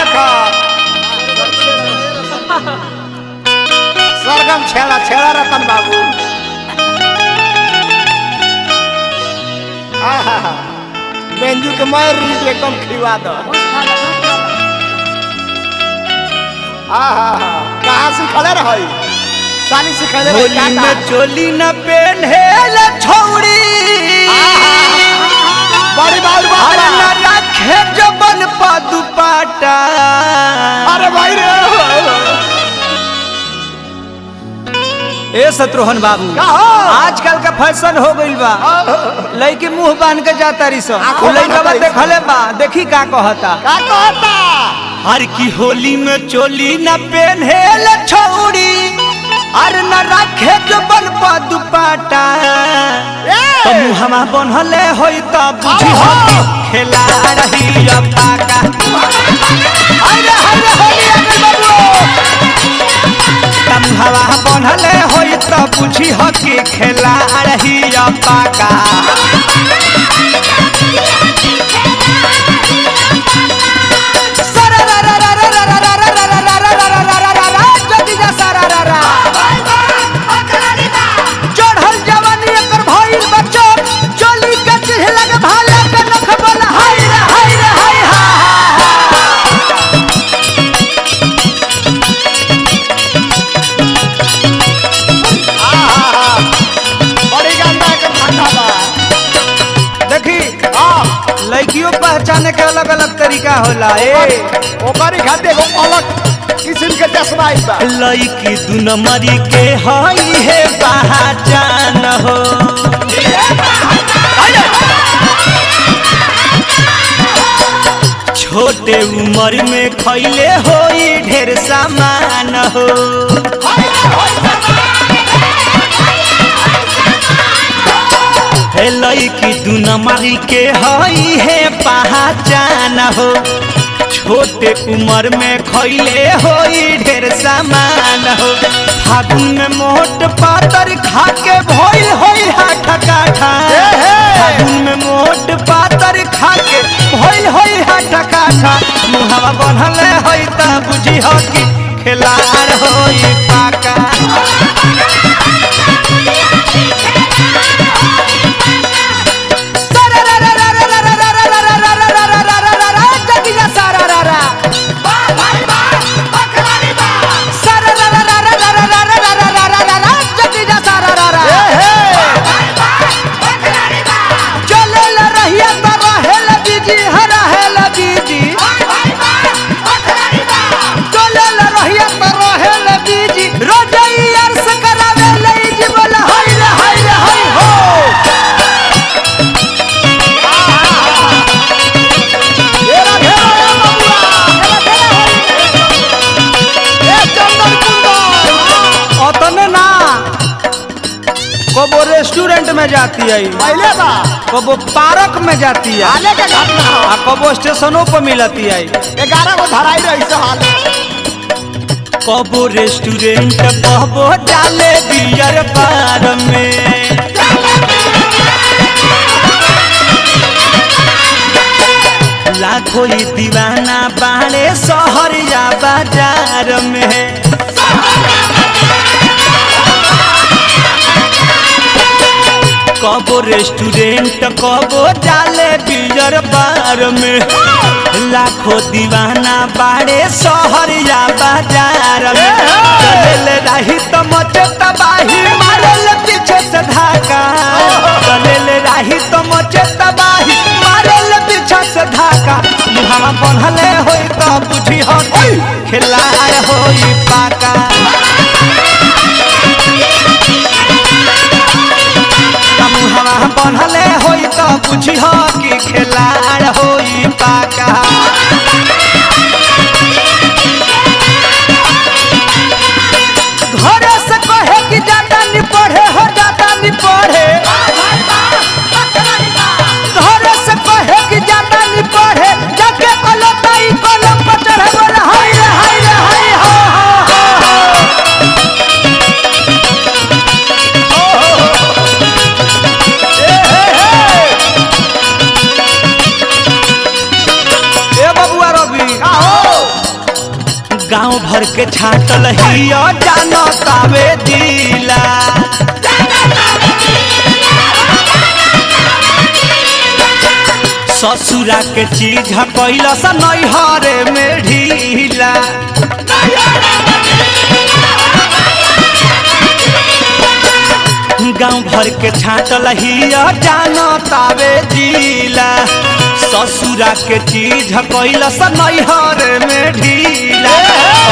रखा सरगम छेड़ा छेड़ा रतन बाबू बेंजू के मैं रीत एकदम खिवा दो कहाँ सिखले रही साली सिखले होली में चोली न पहने छौड़ी बड़ी बात अरे न रखे जबन पा दुपट्टा अरे भाई रे ए शत्रुघ्न बाबू आजकल का फैशन हो गइल बा लड़की मुंह बांध के जाता रही सब लड़का देखले बा देखी का कहता हर की होली में चोली न पहने छौड़ी अरे न रखे जबन पा दुपट्टा तो मुहमा बनहले होई त बुझी हो खेला रही पाका अरे अरे होली अगल बाबू तम हवा बनहले होई त बुझी हो के खेला रही पाका लड़कियों पहचाने के अलग अलग तरीका होला ओकरी खाते को अलग किस्म के चश्मा बा लड़की दू नंबरी के हई है पहचान हो छोटे उम्र में खैले होई ढेर सामान हो लड़की दू नंबरी के हई है पहचान हो छोटे उम्र में खैले होई ढेर सामान हो फागुन में मोट पातर खा के भइल होई हाथा काठा फागुन में मोट पातर खा के भइल होई हाथा काठा मुहावा बनहले होई त बुझी हो कि खिलाड़ होई पाका कबो रेस्टोरेंट में जाती है कबो पार्क में जाती है कबो स्टेशनों पर मिलती है 11 को धराई रही हाल कबो रेस्टोरेंट कबो डाले बियर बार में लाखों दीवाना बाड़े शहर या बाजार में कबो रेस्टोरेंट कबो डाले बियर बार में लाखों दीवाना बाड़े शहर या बाजार में चले रही तो मचे तबाही मारल पीछे से धाका चले रही तो मचे तबाही मारल पीछे से धाका मुहावा बनहले होई तो बुझी हो खिलाड़ होई पाका मुहावा बनहले होई तो बुझी हो कि खिलाड़ होई पाका घरे से कहे कि जाता नहीं पढ़े हो जाता नहीं पढ़े घरे से कहे कि जाता नहीं पढ़े जाके कलताई कलम पर चढ़े बोला हाय रे हाय रे हाय हो ए बबुआ भर के छाटल हिया जानो तावे दिला ससुरा के चीज कैला सा नैहरे में ढीला गाँव भर के छाटल हिया जानो तावे दिला ससुरा के चीज कैला सा नैहरे में ढीला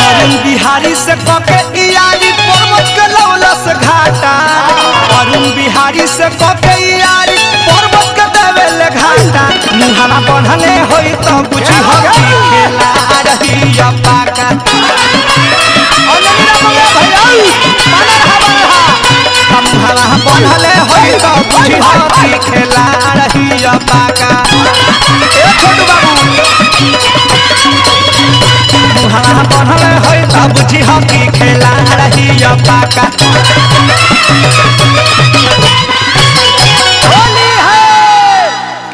अरुण बिहारी से कके यारी पर्वत के लौलस घाटा अरुण बिहारी से कके यारी पर्वत के देवेल घाटा मुहावा बढ़ले होई तो कुछ होगी खेला रही पाका मुहावा बढ़ले होई तो कुछ होगी खेला रही पाका ए छोटू बाबू मुहावा बढ़ले होई तो बुझी होगी खेला रही पाका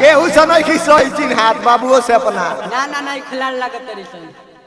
केहू से नहीं खिसई चिन्ह हाथ बाबुओ से अपना ना ना ना खिलाड़ लागत तरी सन